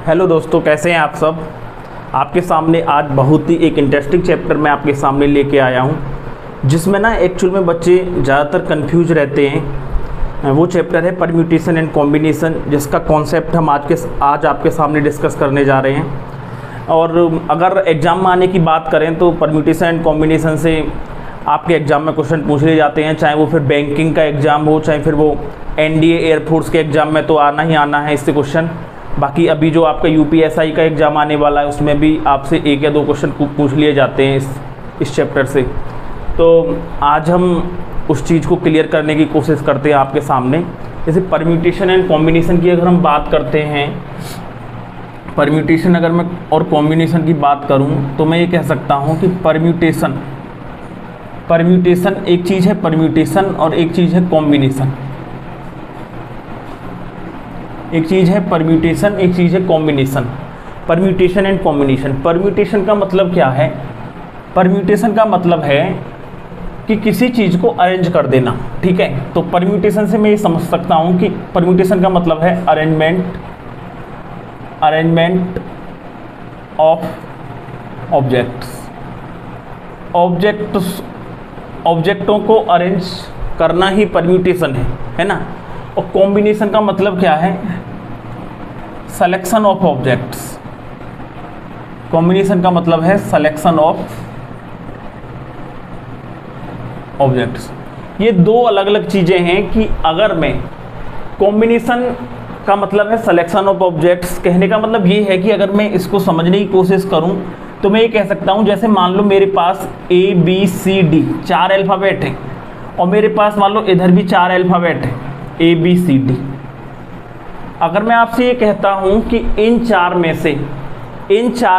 Hello दोस्तों, कैसे हैं आप सब। आपके सामने आज बहुत ही एक इंटरेस्टिंग चैप्टर मैं आपके सामने लेके आया हूं, जिसमें ना एक्चुअल में बच्चे ज़्यादातर कंफ्यूज रहते हैं। वो चैप्टर है परम्यूटेशन एंड कॉम्बिनेशन, जिसका कॉन्सेप्ट हम आज आपके सामने डिस्कस करने जा रहे हैं। और अगर एग्ज़ाम में आने की बात करें तो परम्यूटेशन एंड कॉम्बिनेशन से आपके एग्ज़ाम में क्वेश्चन पूछ लिए जाते हैं, चाहे वो फिर बैंकिंग का एग्ज़ाम हो, चाहे फिर वो एनडीए एयरफोर्स के एग्ज़ाम में तो आना ही आना है इससे क्वेश्चन। बाकी अभी जो आपका यूपीएसआई का एग्ज़ाम आने वाला है उसमें भी आपसे एक या दो क्वेश्चन पूछ लिए जाते हैं इस चैप्टर से। तो आज हम उस चीज़ को क्लियर करने की कोशिश करते हैं आपके सामने। जैसे परम्यूटेशन एंड कॉम्बिनेशन की अगर हम बात करते हैं, परम्यूटेशन अगर मैं और कॉम्बिनेशन की बात करूं तो मैं ये कह सकता हूं कि परम्यूटेशन एक चीज़ है परम्यूटेशन और एक चीज़ है कॉम्बिनेशन। एक चीज़ है परम्यूटेशन, एक चीज़ है combination. Permutation and combination. Permutation का मतलब क्या है? परम्यूटेशन का मतलब है कि किसी चीज़ को अरेंज कर देना, ठीक है। तो परम्यूटेशन से मैं ये समझ सकता हूँ कि परम्यूटेशन का मतलब है अरेंजमेंट ऑफ ऑब्जेक्टों को अरेंज करना ही परम्यूटेशन है ना। और कॉम्बिनेशन का मतलब क्या है? Selection of objects. कॉम्बिनेशन का मतलब है सिलेक्शन ऑफ ऑब्जेक्ट्स। ये दो अलग अलग चीज़ें हैं कि अगर मैं कॉम्बिनेशन का मतलब है सिलेक्शन ऑफ ऑब्जेक्ट्स, कहने का मतलब ये है कि अगर मैं इसको समझने की कोशिश करूं तो मैं ये कह सकता हूं, जैसे मान लो मेरे पास ABCD 4 अल्फ़ाबेट हैं और मेरे पास मान लो इधर भी 4 अल्फ़ाबेट हैं ABCD। अगर मैं आपसे ये कहता हूं कि इन चार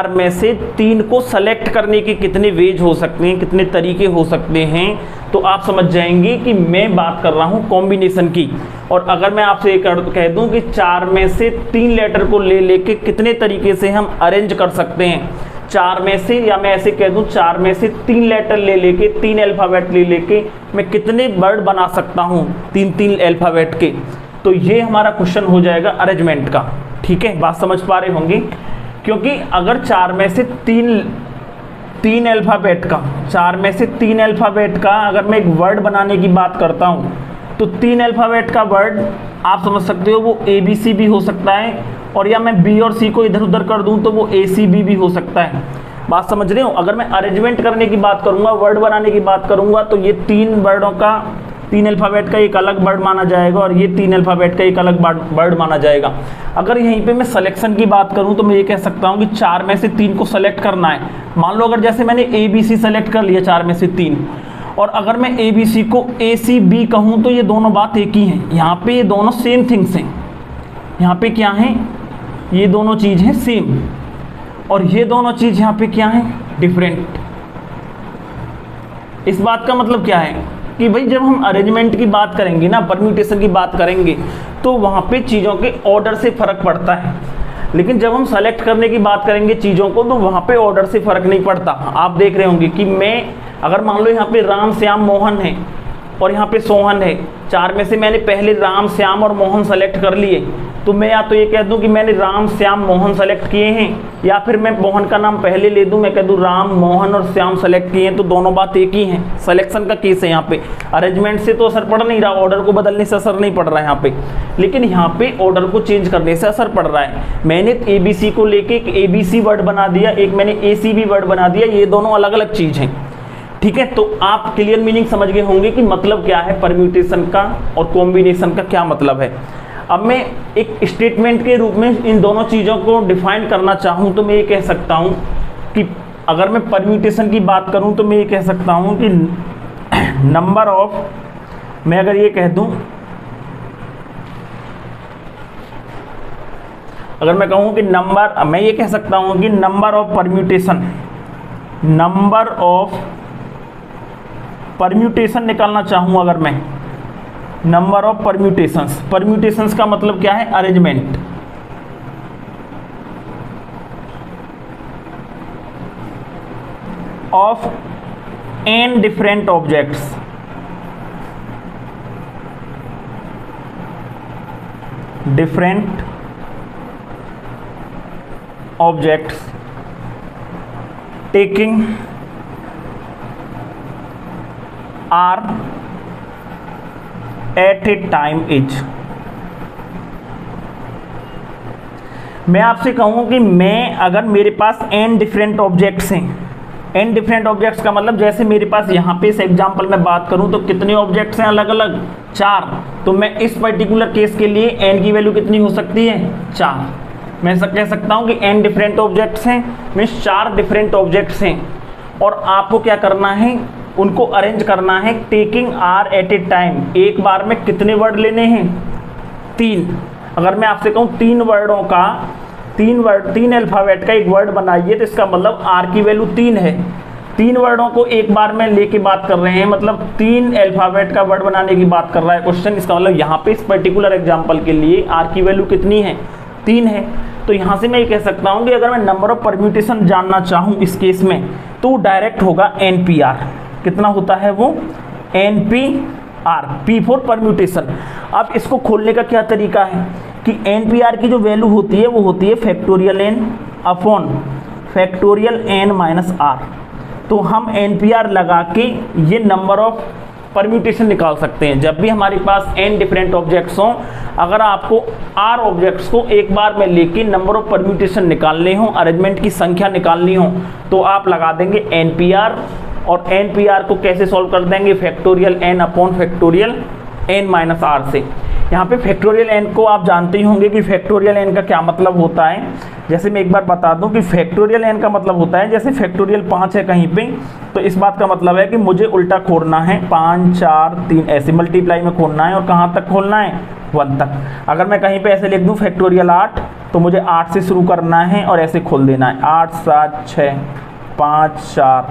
में से 3 को सेलेक्ट करने के कितने वेज हो सकते हैं, कितने तरीके हो सकते हैं, तो आप समझ जाएंगे कि मैं बात कर रहा हूं कॉम्बिनेशन की। और अगर मैं आपसे ये कह दूं कि 4 में से 3 लेटर को ले लेके कितने तरीके से हम अरेंज कर सकते हैं, 4 में से, या मैं ऐसे कह दूं 4 में से 3 लेटर ले लेके, 3 अल्फ़ाबेट ले लेके मैं कितने वर्ड बना सकता हूं 3 अल्फ़ाबेट के। तो ये हमारा क्वेश्चन हो जाएगा अरेंजमेंट का, ठीक है। बात समझ पा रहे होंगे, क्योंकि अगर 4 में से 3 अल्फ़ाबेट का अगर मैं एक वर्ड बनाने की बात करता हूं तो 3 अल्फ़ाबेट का वर्ड आप समझ सकते हो वो ABC भी हो सकता है, और या मैं B और C को इधर उधर कर दूं तो वो ACB भी हो सकता है। बात समझ रहे हो। अगर मैं अरेंजमेंट करने की बात करूंगा, वर्ड बनाने की बात करूंगा, तो ये 3 वर्डों का 3 अल्फ़ाबेट का एक अलग वर्ड माना जाएगा और ये 3 अल्फ़ाबेट का एक अलग वर्ड माना जाएगा। अगर यहीं पे मैं सिलेक्शन की बात करूं तो मैं ये कह सकता हूं कि 4 में से 3 को सेलेक्ट करना है। मान लो अगर जैसे मैंने ABC सेलेक्ट कर लिया 4 में से 3, और अगर मैं ABC को ACB कहूं तो ये दोनों बात एक ही हैं। यहाँ पे ये दोनों सेम थिंग्स हैं। यहाँ पे क्या हैं? ये दोनों चीज़ हैं सेम, और ये दोनों चीज़ यहाँ पे क्या हैं? डिफरेंट। इस बात का मतलब क्या है कि भाई जब हम अरेंजमेंट की बात करेंगे ना, परम्यूटेशन की बात करेंगे, तो वहाँ पे चीज़ों के ऑर्डर से फ़र्क पड़ता है। लेकिन जब हम सेलेक्ट करने की बात करेंगे चीज़ों को, तो वहाँ पे ऑर्डर से फ़र्क नहीं पड़ता। आप देख रहे होंगे कि मैं अगर मान लो यहाँ पे राम श्याम मोहन है और यहाँ पे सोहन है, 4 में से मैंने पहले राम श्याम और मोहन सेलेक्ट कर लिए, तो मैं या तो ये कह दूं कि मैंने राम श्याम मोहन सेलेक्ट किए हैं, या फिर मैं मोहन का नाम पहले ले दूं, मैं कह दूं राम मोहन और श्याम सेलेक्ट किए हैं, तो दोनों बात एक ही हैं। सिलेक्शन का केस है यहाँ पे। अरेंजमेंट से तो असर पड़ नहीं रहा, ऑर्डर को बदलने से असर नहीं पड़ रहा है यहाँ पे, लेकिन यहाँ पे ऑर्डर को चेंज करने से असर पड़ रहा है। मैंने ABC को लेके एक ABC वर्ड बना दिया, एक मैंने ACB वर्ड बना दिया, ये दोनों अलग अलग चीज़ हैं, ठीक है। तो आप क्लियर मीनिंग समझ गए होंगे कि मतलब क्या है परम्यूटेशन का और कॉम्बिनेशन का क्या मतलब है। अब मैं एक स्टेटमेंट के रूप में इन दोनों चीज़ों को डिफाइन करना चाहूँ तो मैं ये कह सकता हूँ कि अगर मैं परम्यूटेशन की बात करूँ तो मैं ये कह सकता हूँ कि नंबर ऑफ, मैं अगर ये कह दूँ, अगर मैं कहूँ कि मैं ये कह सकता हूँ कि नंबर ऑफ परम्यूटेशन निकालना चाहूँ, अगर मैं नंबर ऑफ परम्यूटेशंस का मतलब क्या है? Arrangement. Of n different objects, objects taking r at a time is. मैं आपसे कहूँ कि अगर मेरे पास n डिफरेंट ऑब्जेक्ट्स हैं, n डिफरेंट ऑब्जेक्ट्स का मतलब जैसे मेरे पास यहाँ पे इस एग्जांपल में बात करूँ तो कितने ऑब्जेक्ट्स हैं अलग अलग, 4। तो मैं इस पर्टिकुलर केस के लिए n की वैल्यू कितनी हो सकती है, 4। मैं कह सकता हूँ कि n डिफरेंट ऑब्जेक्ट्स हैं, मीन्स 4 डिफरेंट ऑब्जेक्ट्स हैं, और आपको क्या करना है, उनको अरेंज करना है taking r at a time. एक बार में कितने वर्ड लेने हैं, 3। अगर मैं आपसे कहूँ 3 वर्डों का 3 अल्फ़ाबेट का एक वर्ड बनाइए तो इसका मतलब आर की वैल्यू 3 है। 3 वर्डों को एक बार में लेके बात कर रहे हैं, मतलब 3 अल्फ़ाबेट का वर्ड बनाने की बात कर रहा है क्वेश्चन। इसका मतलब यहाँ पे इस पर्टिकुलर एग्जांपल के लिए आर की वैल्यू कितनी है, 3 है। तो यहाँ से मैं ये कह सकता हूँ कि अगर मैं नंबर ऑफ परम्यूटेशन जानना चाहूँ इस केस में तो डायरेक्ट होगा NPR। कितना होता है वो, NPR, P फॉर परम्यूटेशन। अब इसको खोलने का क्या तरीका है कि NPR की जो वैल्यू होती है वो होती है factorial n upon factorial n minus r। तो हम NPR लगा के ये नंबर ऑफ परम्यूटेशन निकाल सकते हैं। जब भी हमारे पास n डिफरेंट ऑब्जेक्ट्स हों, अगर आपको r ऑब्जेक्ट्स को एक बार में लेके नंबर ऑफ परम्यूटेशन निकालने हो, अरेंजमेंट की संख्या निकालनी हो, तो आप लगा देंगे NPR, और NPR को कैसे सॉल्व कर देंगे, factorial n upon factorial n minus r से। यहाँ पे फैक्टोरियल n को आप जानते ही होंगे कि फैक्टोरियल n का क्या मतलब होता है। जैसे मैं एक बार बता दूं कि फैक्टोरियल n का मतलब होता है, जैसे फैक्टोरियल 5 है कहीं पे, तो इस बात का मतलब है कि मुझे उल्टा खोलना है, 5 4 3 ऐसे मल्टीप्लाई में खोलना है, और कहाँ तक खोलना है, 1 तक। अगर मैं कहीं पे ऐसे लिख दूं फैक्टोरियल 8 तो मुझे 8 से शुरू करना है और ऐसे खोल देना है, 8 7 6 5 4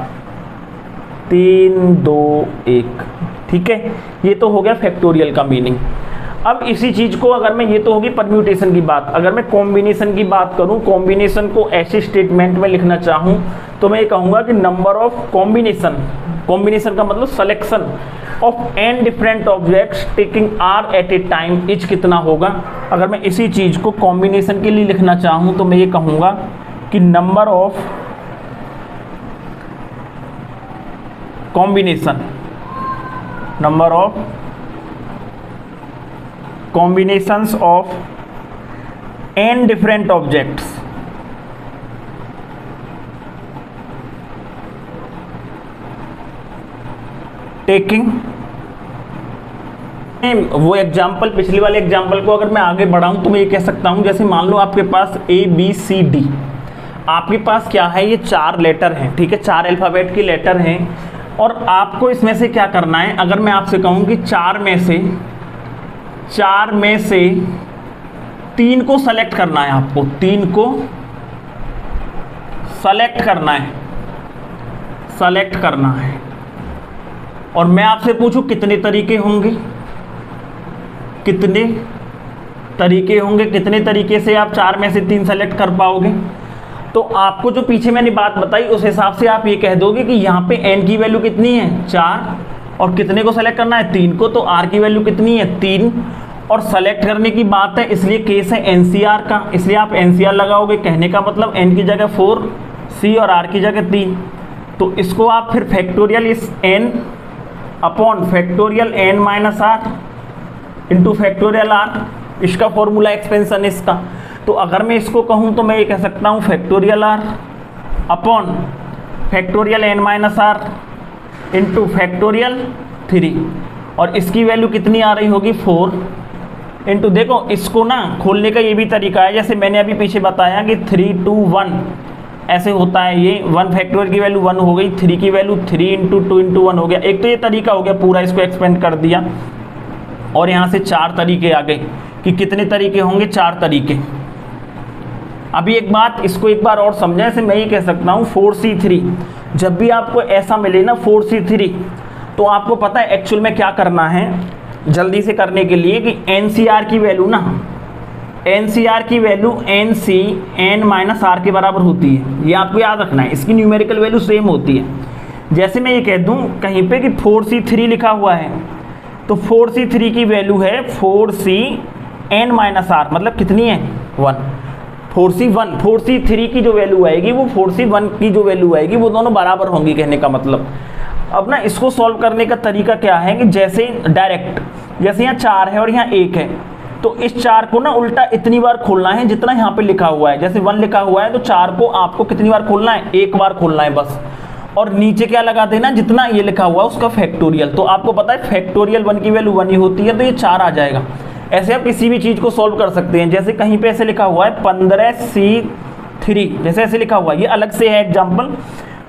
3 2 1। ठीक है, ये तो हो गया फैक्टोरियल का मीनिंग। अब इसी चीज़ को अगर मैं, ये तो होगी परम्यूटेशन की बात, अगर मैं कॉम्बिनेशन की बात करूं, कॉम्बिनेशन को ऐसे स्टेटमेंट में लिखना चाहूं तो मैं ये कहूँगा कि नंबर ऑफ कॉम्बिनेशन, कॉम्बिनेशन का मतलब selection of n different objects taking r at a time is कितना होगा। अगर मैं इसी चीज़ को कॉम्बिनेशन के लिए लिखना चाहूँ तो मैं ये कहूँगा कि number of combination, number of combinations of n different objects taking, वो एग्जाम्पल, पिछले वाले एग्जाम्पल को अगर मैं आगे बढ़ाऊं तो मैं ये कह सकता हूं, जैसे मान लो आपके पास ABCD, आपके पास क्या है, ये 4 लेटर हैं, ठीक है, 4 अल्फ़ाबेट के लेटर हैं, और आपको इसमें से क्या करना है। अगर मैं आपसे कहूं कि 4 में से 3 को सेलेक्ट करना है, आपको 3 को सेलेक्ट करना है, और मैं आपसे पूछूं कितने तरीके होंगे, कितने तरीके से आप 4 में से 3 सेलेक्ट कर पाओगे। तो आपको जो पीछे मैंने बात बताई उस हिसाब से आप ये कह दोगे कि यहाँ पे n की वैल्यू कितनी है, 4, और कितने को सेलेक्ट करना है, 3 को, तो r की वैल्यू कितनी है, 3, और सेलेक्ट करने की बात है इसलिए केस है NCR का, इसलिए आप NCR लगाओगे। कहने का मतलब n की जगह 4, C और r की जगह 3, तो इसको आप फिर फैक्टोरियल इस n upon factorial n minus r into factorial r, इसका फॉर्मूला एक्सपेंशन इसका। तो अगर मैं इसको कहूँ तो मैं ये कह सकता हूँ factorial r upon factorial n minus r into factorial 3, और इसकी वैल्यू कितनी आ रही होगी, 4 इंटू, देखो इसको ना खोलने का ये भी तरीका है, जैसे मैंने अभी पीछे बताया कि 3 2 1 ऐसे होता है। ये 1 फैक्टोरियल की वैल्यू 1 हो गई, 3 की वैल्यू 3 इंटू 2 इंटू 1 हो गया। एक तो ये तरीका हो गया, पूरा इसको एक्सपेंड कर दिया, और यहाँ से 4 तरीके आ गए कि कितने तरीके होंगे, 4 तरीके। अभी एक बात, इसको एक बार और समझें, जैसे मैं ये कह सकता हूँ 4C3, जब भी आपको ऐसा मिले ना 4C3, तो आपको पता है एक्चुअल में क्या करना है जल्दी से करने के लिए कि NCR की वैल्यू ना, NCR की value NC n minus r के बराबर होती है, ये आपको याद रखना है, इसकी न्यूमेरिकल वैल्यू सेम होती है। जैसे मैं ये कह दूं कहीं पे कि 4C3 लिखा हुआ है, तो 4C3 की वैल्यू है 4C n माइनस r, मतलब कितनी है, 1। 4C1 4C3 की जो वैल्यू आएगी वो 4C1 की जो वैल्यू आएगी वो दोनों बराबर होंगी, कहने का मतलब। अब ना इसको सॉल्व करने का तरीका क्या है कि जैसे डायरेक्ट, जैसे यहाँ 4 है और यहाँ 1 है, तो इस 4 को ना उल्टा इतनी बार खोलना है जितना यहाँ पे लिखा हुआ है। जैसे 1 लिखा हुआ है तो 4 को आपको कितनी बार खोलना है, 1 बार खोलना है बस। और नीचे क्या लगा देना, जितना ये लिखा हुआ है उसका फैक्टोरियल। तो आपको पता है फैक्टोरियल 1 की वैल्यू 1 ही होती है, तो ये 4 आ जाएगा। ऐसे आप किसी भी चीज़ को सॉल्व कर सकते हैं। जैसे कहीं पे ऐसे लिखा हुआ है 15C3, जैसे ऐसे लिखा हुआ है, ये अलग से है एग्जाम्पल।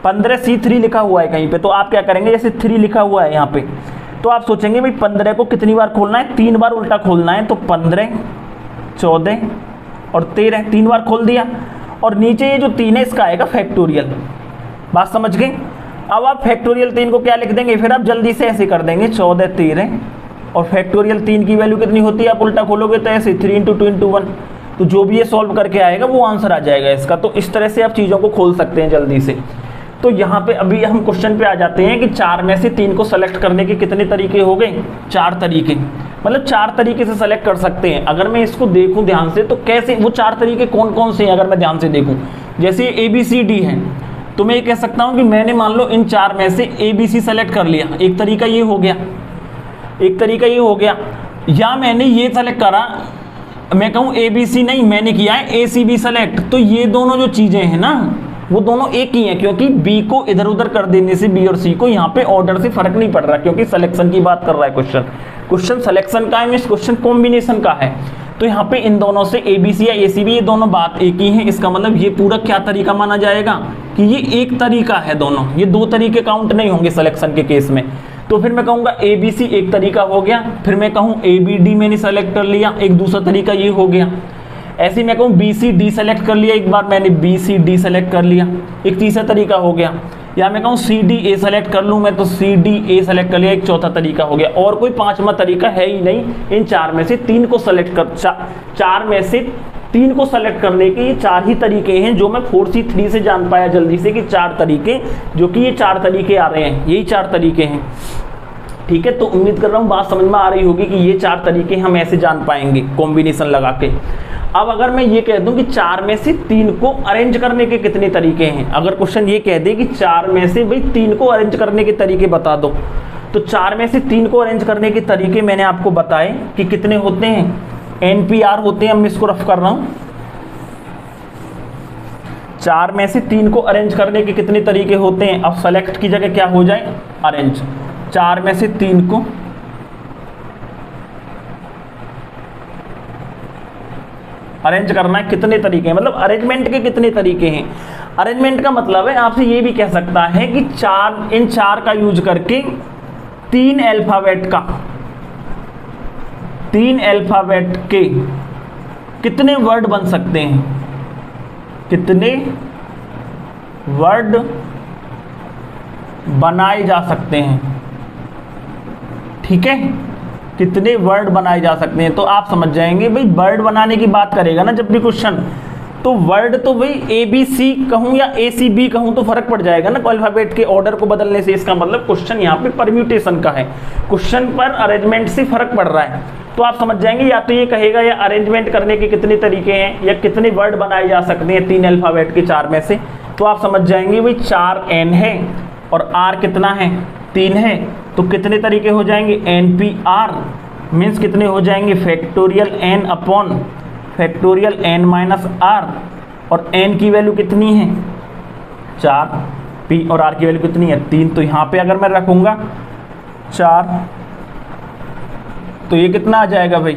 15C3 लिखा हुआ है कहीं पे, तो आप क्या करेंगे, जैसे 3 लिखा हुआ है यहाँ पे, तो आप सोचेंगे भाई 15 को कितनी बार खोलना है, 3 बार उल्टा खोलना है। तो 15, 14 और 13, 3 बार खोल दिया। और नीचे ये जो 3 है इसका आएगा फैक्टोरियल। बात समझ गए। अब आप फैक्टोरियल 3 को क्या लिख देंगे, फिर आप जल्दी से ऐसे कर देंगे 14, 13 और फैक्टोरियल 3 की वैल्यू कितनी होती है, आप उल्टा खोलोगे तो ऐसे 3 × 2 × 1, तो जो भी ये सॉल्व करके आएगा वो आंसर आ जाएगा इसका। तो इस तरह से आप चीज़ों को खोल सकते हैं जल्दी से। तो यहाँ पे अभी हम क्वेश्चन पे आ जाते हैं कि 4 में से 3 को सेलेक्ट करने के कितने तरीके हो गए, 4 तरीके। मतलब 4 तरीके से सेलेक्ट कर सकते हैं। अगर मैं इसको देखूं ध्यान से तो कैसे, वो 4 तरीके कौन कौन से हैं अगर मैं ध्यान से देखूं। जैसे ABCD है, तो मैं ये कह सकता हूं कि मैंने मान लो इन 4 में से ABC सेलेक्ट कर लिया, एक तरीका ये हो गया, एक तरीका ये हो गया। या मैंने ये सेलेक्ट करा, मैं कहूँ ABC नहीं, मैंने किया है ACB सेलेक्ट, तो ये दोनों जो चीज़ें हैं ना वो दोनों एक ही हैं, क्योंकि B को इधर उधर कर देने से B और C को यहाँ पे ऑर्डर से फर्क नहीं पड़ रहा, क्योंकि सिलेक्शन की बात कर रहा है क्वेश्चन सिलेक्शन का है, मींस क्वेश्चन कॉम्बिनेशन का है। तो यहाँ पे इन दोनों से ABC या ACB ये दोनों बात एक ही है। इसका मतलब ये पूरा क्या तरीका माना जाएगा कि ये एक तरीका है दोनों, ये 2 तरीके काउंट नहीं होंगे सिलेक्शन के केस में। तो फिर मैं कहूँगा ABC एक तरीका हो गया, फिर मैं कहूँ ABD मैंने सेलेक्ट कर लिया, एक दूसरा तरीका ये हो गया। ऐसे मैं कहूँ BCD सेलेक्ट कर लिया, एक बार मैंने BCD सेलेक्ट कर लिया, एक तीसरा तरीका हो गया। या मैं कहूँ CDA सेलेक्ट कर लूँ मैं, तो CDA सेलेक्ट कर लिया, एक चौथा तरीका हो गया। और कोई 5वां तरीका है ही नहीं। इन 4 में से 3 को सेलेक्ट कर 4 में से 3 को सेलेक्ट करने के ये 4 ही तरीके हैं, जो मैं 4C3 से जान पाया जल्दी से कि 4 तरीके, जो कि ये 4 तरीके आ रहे हैं, यही 4 तरीके हैं। ठीक है, तो उम्मीद कर रहा हूँ बात समझ में आ रही होगी कि ये 4 तरीके हम ऐसे जान पाएंगे कॉम्बिनेशन लगा के। अब अगर मैं ये कह दूं कि 4 में से 3 को अरेंज करने के कितने तरीके हैं, अगर क्वेश्चन ये कह दे कि 4 में से भाई 3 को अरेंज करने के तरीके बता दो, तो 4 में से 3 को अरेंज करने के तरीके मैंने आपको बताए कि कितने होते हैं, NPR होते हैं। मैं इसको रफ कर रहा हूँ। 4 में से 3 को अरेंज करने के कितने तरीके होते हैं, अब सेलेक्ट की जगह क्या हो जाए, अरेंज। 4 में से 3 को अरेंज करना है, कितने तरीके हैं, मतलब अरेंजमेंट के कितने तरीके हैं। अरेंजमेंट का मतलब है आपसे ये भी कह सकता है कि इन 4 का यूज करके 3 अल्फाबेट के कितने वर्ड बन सकते हैं, कितने वर्ड बनाए जा सकते हैं। ठीक है, कितने वर्ड बनाए जा सकते हैं। तो आप समझ जाएंगे भाई, वर्ड बनाने की बात करेगा ना जब भी क्वेश्चन, तो वर्ड तो भाई ABC कहूँ या ACB कहूँ तो फर्क पड़ जाएगा ना अल्फाबेट के ऑर्डर को बदलने से। इसका मतलब क्वेश्चन यहाँ पे परम्यूटेशन का है, क्वेश्चन पर अरेंजमेंट से फर्क पड़ रहा है। तो आप समझ जाएंगे, या तो ये कहेगा या अरेंजमेंट करने के कितने तरीके हैं, या कितने वर्ड बनाए जा सकते हैं 3 अल्फाबेट के 4 में से। तो आप समझ जाएंगे भाई 4N है और R कितना है, 3 है, तो कितने तरीके हो जाएंगे, NPR मीन्स कितने हो जाएंगे, factorial N upon factorial N minus R, और N की वैल्यू कितनी है 4, P और R की वैल्यू कितनी है 3। तो यहाँ पे अगर मैं रखूँगा 4, तो ये कितना आ जाएगा भाई,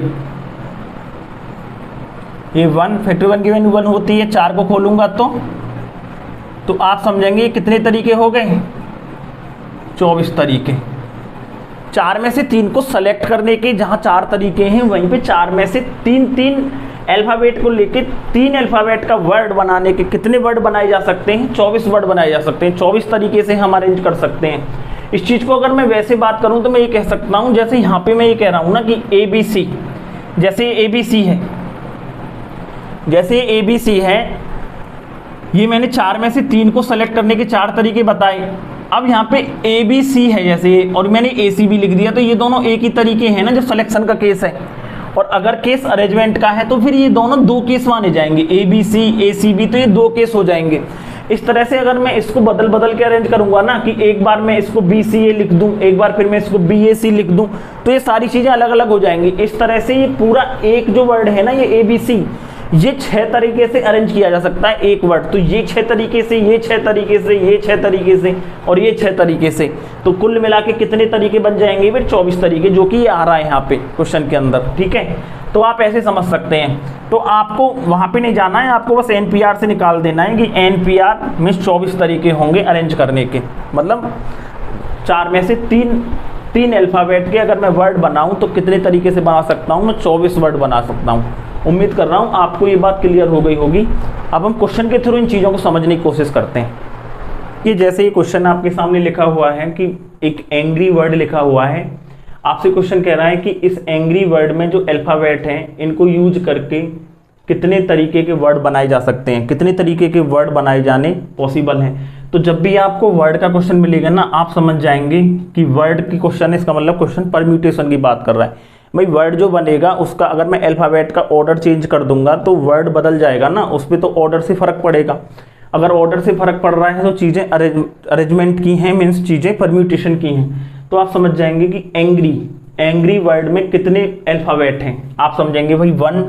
ये 1, फैक्टोरियल 1 की वैल्यू 1 होती है, 4 को खोलूँगा तो आप समझेंगे ये कितने तरीके हो गए, 24 तरीके। 4 में से 3 को सेलेक्ट करने के जहाँ 4 तरीके हैं, वहीं पे 4 में से 3 अल्फाबेट को लेके 3 अल्फाबेट का वर्ड बनाने के कितने वर्ड बनाए जा सकते हैं, 24 वर्ड बनाए जा सकते हैं। 24 तरीके से हम अरेंज कर सकते हैं। इस चीज़ को अगर मैं वैसे बात करूँ तो मैं ये कह सकता हूँ, जैसे यहाँ पे मैं ये कह रहा हूँ ना कि ABC, जैसे ABC है, जैसे ABC है, ये मैंने 4 में से 3 को सेलेक्ट करने के 4 तरीके बताए। अब यहाँ पे ABC है जैसे, और मैंने ACB लिख दिया, तो ये दोनों एक ही तरीके हैं ना जब सिलेक्शन का केस है। और अगर केस अरेंजमेंट का है तो फिर ये दोनों दो केस माने जाएंगे, ABC ACB, तो ये दो केस हो जाएंगे। इस तरह से अगर मैं इसको बदल बदल के अरेंज करूंगा ना कि एक बार मैं इसको BCA लिख दूं, एक बार फिर मैं इसको BAC लिख दूं, तो ये सारी चीजें अलग अलग हो जाएंगी। इस तरह से ये पूरा एक जो वर्ड है ना, ये ABC, ये 6 तरीके से अरेंज किया जा सकता है एक वर्ड। तो ये 6 तरीके से, ये 6 तरीके से, ये 6 तरीके से और ये 6 तरीके से, तो कुल मिला के कितने तरीके बन जाएंगे फिर? 24 तरीके, जो कि ये आ रहा है यहाँ पे क्वेश्चन के अंदर। ठीक है, तो आप ऐसे समझ सकते हैं। तो आपको वहाँ पे नहीं जाना है, आपको बस NPR से निकाल देना है कि NPR में 24 तरीके होंगे अरेंज करने के। मतलब 4 में से 3 अल्फ़ाबेट के अगर मैं वर्ड बनाऊँ तो कितने तरीके से बना सकता हूँ? मैं 24 वर्ड बना सकता हूँ। उम्मीद कर रहा हूँ आपको ये बात क्लियर हो गई होगी। अब हम क्वेश्चन के थ्रू इन चीज़ों को समझने की कोशिश करते हैं। कि जैसे ये क्वेश्चन आपके सामने लिखा हुआ है कि एक एंग्री वर्ड लिखा हुआ है, आपसे क्वेश्चन कह रहा है कि इस एंग्री वर्ड में जो अल्फ़ाबेट हैं इनको यूज करके कितने तरीके के वर्ड बनाए जा सकते हैं, कितने तरीके के वर्ड बनाए जाने पॉसिबल हैं। तो जब भी आपको वर्ड का क्वेश्चन मिलेगा ना, आप समझ जाएंगे कि वर्ड की क्वेश्चन है, इसका मतलब क्वेश्चन परम्यूटेशन की बात कर रहा है। भाई वर्ड जो बनेगा उसका अगर मैं अल्फ़ाबेट का ऑर्डर चेंज कर दूंगा तो वर्ड बदल जाएगा ना, उस पर तो ऑर्डर से फ़र्क पड़ेगा। अगर ऑर्डर से फ़र्क पड़ रहा है तो चीज़ें अरेंजमेंट की हैं, मीन्स चीज़ें परम्यूटेशन की हैं। तो आप समझ जाएंगे कि एंग्री वर्ड में कितने अल्फ़ाबेट हैं। आप समझेंगे भाई 1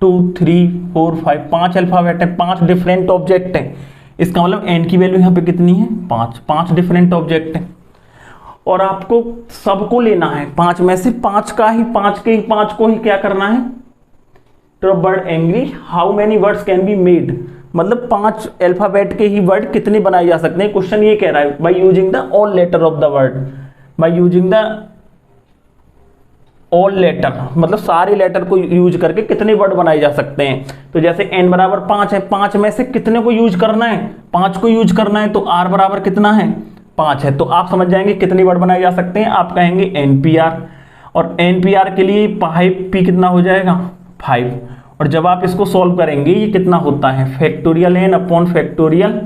2 3 4 5 5 अल्फ़ाबेट हैं, 5 डिफरेंट ऑब्जेक्ट हैं। इसका मतलब एन की वैल्यू यहाँ पे कितनी है? 5 डिफरेंट ऑब्जेक्ट हैं। और आपको सबको लेना है 5 में से 5 को ही क्या करना है? तो word angry, how many words can be made, मतलब 5 अल्फ़ाबेट के ही वर्ड कितने बनाए जा सकते हैं। क्वेश्चन ये कह रहा है by using the all letter of the word, by using the all letter, मतलब सारे लेटर को यूज करके कितने वर्ड बनाए जा सकते हैं। तो जैसे n बराबर 5 है, 5 में से कितने को यूज करना है? 5 को यूज करना है। तो r बराबर कितना है? 5 है। तो आप समझ जाएंगे कितने वर्ड बनाए जा सकते हैं। आप कहेंगे NPR, और NPR के लिए p कितना हो जाएगा? 5। और जब आप इसको सॉल्व करेंगे ये कितना होता है? Factorial n upon factorial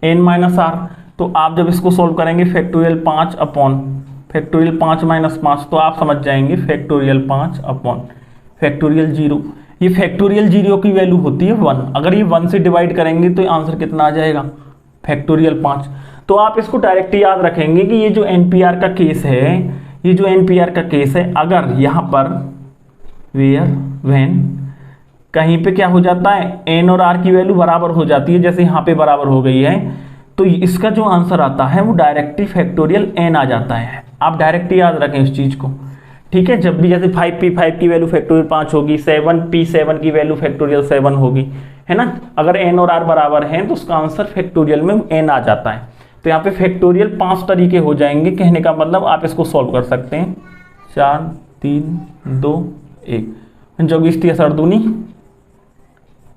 n minus r। तो आप जब इसको सॉल्व करेंगे फैक्टोरियल 5 अपॉन फैक्टोरियल 5 माइनस 5, तो आप समझ जाएंगे फैक्टोरियल 5 अपॉन फैक्टोरियल 0। ये फैक्टोरियल 0 की वैल्यू होती है 1। अगर ये 1 से डिवाइड करेंगे तो आंसर कितना आ जाएगा? फैक्टोरियल 5। तो आप इसको डायरेक्ट याद रखेंगे कि ये जो NPR का केस है, ये जो NPR का केस है, अगर यहाँ पर वेयर व्हेन कहीं पे क्या हो जाता है, n और r की वैल्यू बराबर हो जाती है, जैसे यहाँ पे बराबर हो गई है, तो इसका जो आंसर आता है वो डायरेक्टली फैक्टोरियल n आ जाता है। आप डायरेक्ट याद रखें इस चीज़ को, ठीक है। जब भी जैसे 5p5 की वैल्यू फैक्टोरियल 5 होगी, 7p7 की वैल्यू फैक्टोरियल 7 होगी, है ना। अगर n और r बराबर हैं तो उसका आंसर फैक्टोरियल में n आ जाता है। तो यहाँ पे फैक्टोरियल 5 तरीके हो जाएंगे, कहने का मतलब आप इसको सॉल्व कर सकते हैं। 4 3 2 1 चौबीस असर दूनी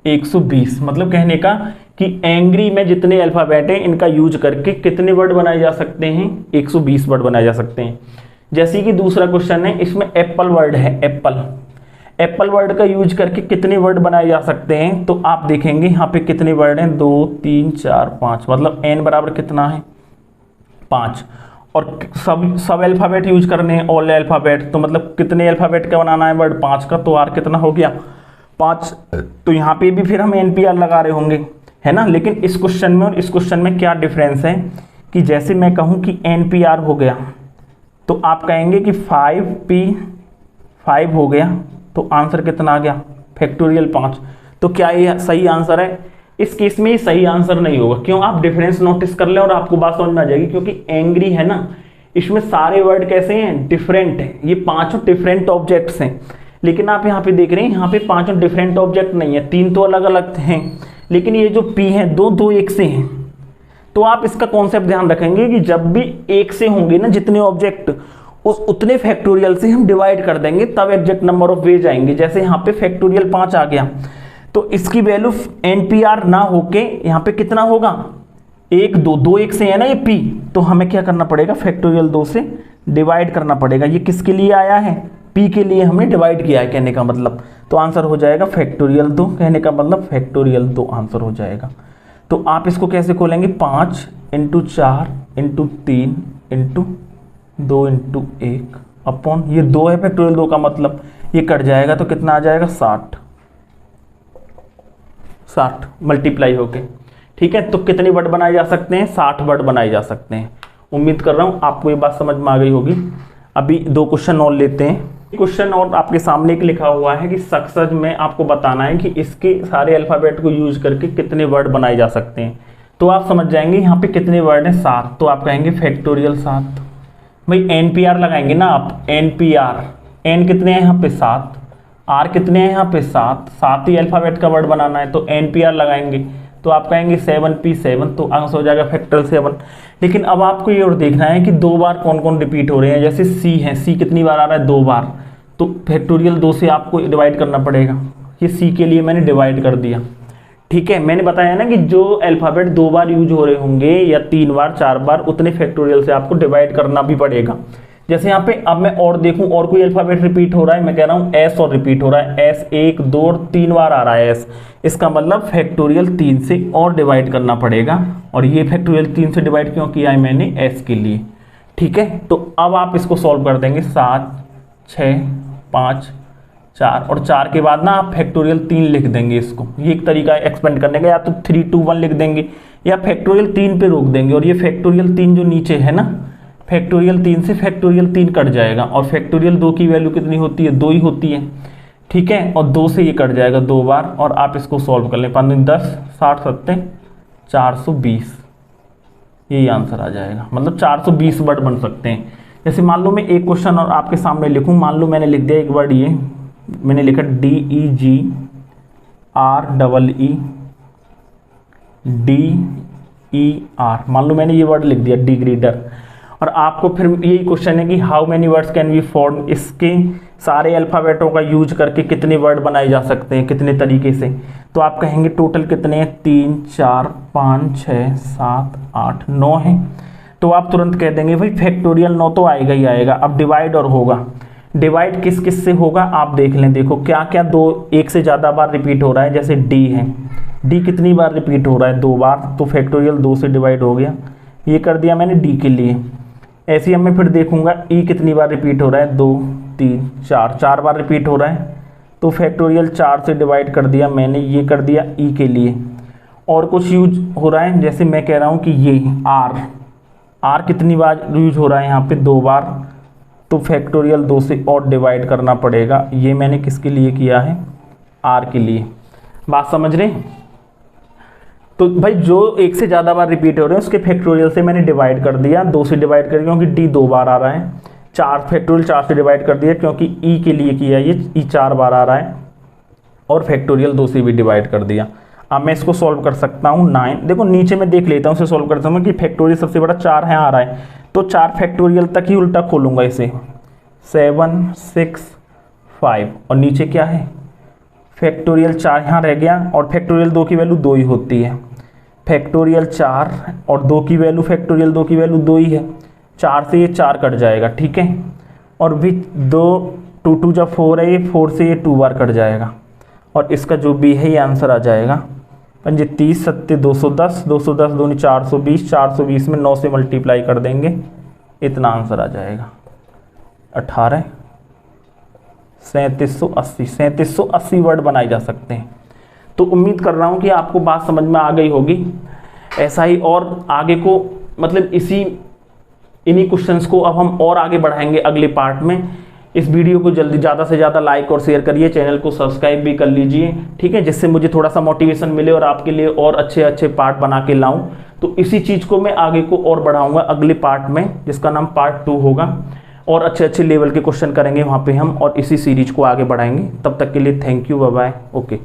120, मतलब कहने का कि एंग्री में जितने अल्फ़ाबेट हैं इनका यूज करके कितने वर्ड बनाए जा सकते हैं? 120 वर्ड बनाए जा सकते हैं। जैसे कि दूसरा क्वेश्चन है, इसमें एप्पल वर्ड है, एप्पल वर्ड का यूज करके कितने वर्ड बनाए जा सकते हैं? तो आप देखेंगे यहाँ पे कितने वर्ड हैं? 2 3 4 5, मतलब n बराबर कितना है? 5। और सब अल्फ़ाबेट यूज करने हैं, ऑल अल्फ़ाबेट, तो मतलब कितने अल्फ़ाबेट का बनाना है वर्ड? 5 का। तो r कितना हो गया? 5। तो यहाँ पे भी फिर हम NPR लगा रहे होंगे, है ना। लेकिन इस क्वेश्चन में और इस क्वेश्चन में क्या डिफरेंस है कि जैसे मैं कहूँ कि NPR हो गया तो आप कहेंगे कि 5p5 हो गया, तो आंसर कितना आ गया? फैक्टोरियल 5। तो क्या ये सही आंसर है? इस केस में ये सही आंसर नहीं होगा। क्यों? आप डिफरेंस नोटिस कर लें और आपको बात समझ में आ जाएगी। क्योंकि एंग्री है ना, इसमें सारे वर्ड कैसे हैं? डिफरेंट हैं। ये 5 डिफरेंट ऑब्जेक्ट्स हैं। लेकिन आप यहाँ पे देख रहे हैं, यहाँ पे 5 डिफरेंट ऑब्जेक्ट नहीं है, 3 तो अलग अलग हैं। लेकिन ये जो p हैं, दो एक से हैं। तो आप इसका कॉन्सेप्ट ध्यान रखेंगे कि जब भी एक से होंगे ना जितने ऑब्जेक्ट, उस उतने फैक्टोरियल से हम डिवाइड कर देंगे, तब एग्जैक्ट नंबर ऑफ वेज आएंगे। जैसे यहाँ पे फैक्टोरियल 5 आ गया, तो इसकी वैल्यू NPR ना होके यहाँ पे कितना होगा? 1 2 एक से है ना ये p, तो हमें क्या करना पड़ेगा? फैक्टोरियल 2 से डिवाइड करना पड़ेगा। ये किसके लिए आया है? p के लिए हमने डिवाइड किया है, कहने का मतलब। तो आंसर हो जाएगा फैक्टोरियल 2, कहने का मतलब फैक्टोरियल 2 आंसर हो जाएगा। तो आप इसको कैसे खोलेंगे? 5 × 4 × 3 × 2 × 1 अपॉन ये 2 है फैक्टोरियल 2 का मतलब, ये कट जाएगा तो कितना आ जाएगा 60 मल्टीप्लाई होके, ठीक है। तो कितने वर्ड बनाए जा सकते हैं, 60 वर्ड बनाए जा सकते हैं। उम्मीद कर रहा हूँ आपको ये बात समझ में आ गई होगी। अभी 2 क्वेश्चन और लेते हैं। क्वेश्चन और आपके सामने एक लिखा हुआ है कि सक्सेस में आपको बताना है कि इसके सारे अल्फ़ाबेट को यूज करके कितने वर्ड बनाए जा सकते हैं। तो आप समझ जाएंगे यहाँ पे कितने वर्ड हैं, 7। तो आप कहेंगे फैक्टोरियल 7। भाई NPR लगाएंगे ना आप, NPR, N कितने हैं यहाँ पे 7, R कितने हैं यहाँ पे 7 ही अल्फ़ाबेट का वर्ड बनाना है तो NPR लगाएंगे। तो आप कहेंगे 7P7, तो आंसर हो जाएगा फैक्टोरियल 7। लेकिन अब आपको ये और देखना है कि 2 बार कौन कौन रिपीट हो रहे हैं। जैसे C है, C कितनी बार आ रहा है, 2 बार, तो फैक्टोरियल 2 से आपको डिवाइड करना पड़ेगा। ये C के लिए मैंने डिवाइड कर दिया, ठीक है। मैंने बताया ना कि जो अल्फ़ाबेट 2 बार यूज हो रहे होंगे या 3 बार 4 बार, उतने फैक्टोरियल से आपको डिवाइड करना भी पड़ेगा। जैसे यहाँ पे अब मैं और देखूं और कोई अल्फ़ाबेट रिपीट हो रहा है, मैं कह रहा हूँ S और रिपीट हो रहा है, S 1 2 और 3 बार आ रहा है S, इसका मतलब फैक्टोरियल 3 से और डिवाइड करना पड़ेगा। और ये फैक्टोरियल 3 से डिवाइड क्यों किया है मैंने, S के लिए, ठीक है। तो अब आप इसको सॉल्व कर देंगे, 7 6 5 4 और 4 के बाद ना आप फैक्टोरियल 3 लिख देंगे इसको। ये एक तरीका है एक्सपेंड करने का, या तो 3 2 1 लिख देंगे या फैक्टोरियल 3 पे रोक देंगे। और ये फैक्टोरियल 3 जो नीचे है ना, फैक्टोरियल 3 से फैक्टोरियल 3 कट जाएगा और फैक्टोरियल 2 की वैल्यू कितनी होती है, 2 ही होती है, ठीक है। और 2 से ये कट जाएगा 2 बार और आप इसको सॉल्व कर लें। 5 10 60 70 420, यही आंसर आ जाएगा। मतलब 420 वर्ड बन सकते हैं। जैसे मान लो मैं एक क्वेश्चन और आपके सामने लिखूं, मान लो मैंने लिख दिया एक वर्ड, ये मैंने लिखा DEGREEDER, मान लो मैंने ये वर्ड लिख दिया डिग्रीडर। और आपको फिर यही क्वेश्चन है कि how many words can be form, इसके सारे अल्फ़ाबेटों का यूज करके कितने वर्ड बनाए जा सकते हैं, कितने तरीके से। तो आप कहेंगे टोटल कितने हैं, 3 4 5 6 7 8 9 हैं। तो आप तुरंत कह देंगे भाई फैक्टोरियल 9 तो आएगा ही आएगा। अब डिवाइड और होगा, डिवाइड किस किस से होगा आप देख लें। देखो क्या क्या 1 से ज़्यादा बार रिपीट हो रहा है। जैसे D है, D कितनी बार रिपीट हो रहा है, 2 बार, तो फैक्टोरियल 2 से डिवाइड हो गया। ये कर दिया मैंने D के लिए। ऐसे ही मैं फिर देखूंगा E कितनी बार रिपीट हो रहा है, 2 3 4 बार रिपीट हो रहा है, तो फैक्टोरियल 4 से डिवाइड कर दिया मैंने। ये कर दिया E के लिए। और कुछ यूज हो रहा है, जैसे मैं कह रहा हूँ कि ये R कितनी बार यूज हो रहा है यहाँ पे, 2 बार, तो फैक्टोरियल 2 से और डिवाइड करना पड़ेगा। ये मैंने किसके लिए किया है, R के लिए। बात समझ रहे हैं। तो भाई जो 1 से ज़्यादा बार रिपीट हो रहे हैं उसके फैक्टोरियल से मैंने डिवाइड कर दिया, 2 से डिवाइड कर दिया क्योंकि D 2 बार आ रहा है। 4 फैक्टोरियल 4 से डिवाइड कर दिया क्योंकि E के लिए किया, ये E 4 बार आ रहा है। और फैक्टोरियल 2 से भी डिवाइड कर दिया। अब मैं इसको सॉल्व कर सकता हूँ 9। देखो नीचे मैं देख लेता हूँ, उसे सॉल्व करता हूँ कि फैक्टोरियल सबसे बड़ा 4 है, आ रहा है, तो 4 फैक्टोरियल तक ही उल्टा खोलूँगा इसे, 7 6 5 और नीचे क्या है, फैक्टोरियल 4 यहाँ रह गया। और फैक्टोरियल 2 की वैल्यू 2 ही होती है। फैक्टोरियल 4 और 2 की वैल्यू, फैक्टोरियल 2 की वैल्यू 2 ही है। 4 से ये 4 कट जाएगा, ठीक है। और भी 2 2 2 जब 4 है, ये 4 से ये 2 बार कट जाएगा। और इसका जो भी है ये आंसर आ जाएगा 5 30 7 210, 210 दूनी 420, 420 में 9 से मल्टीप्लाई कर देंगे, इतना आंसर आ जाएगा 18 3780। 3780 वर्ड बनाए जा सकते हैं। तो उम्मीद कर रहा हूँ कि आपको बात समझ में आ गई होगी। ऐसा ही और आगे को मतलब इन्हीं क्वेश्चंस को अब हम और आगे बढ़ाएंगे अगले पार्ट में। इस वीडियो को जल्दी ज़्यादा से ज़्यादा लाइक और शेयर करिए, चैनल को सब्सक्राइब भी कर लीजिए, ठीक है, जिससे मुझे थोड़ा सा मोटिवेशन मिले और आपके लिए और अच्छे अच्छे पार्ट बना के लाऊं। तो इसी चीज़ को मैं आगे को और बढ़ाऊंगा अगले पार्ट में, जिसका नाम पार्ट 2 होगा। और अच्छे अच्छे लेवल के क्वेश्चन करेंगे वहाँ पे हम, और इसी सीरीज को आगे बढ़ाएंगे। तब तक के लिए thank you, bye bye, okay.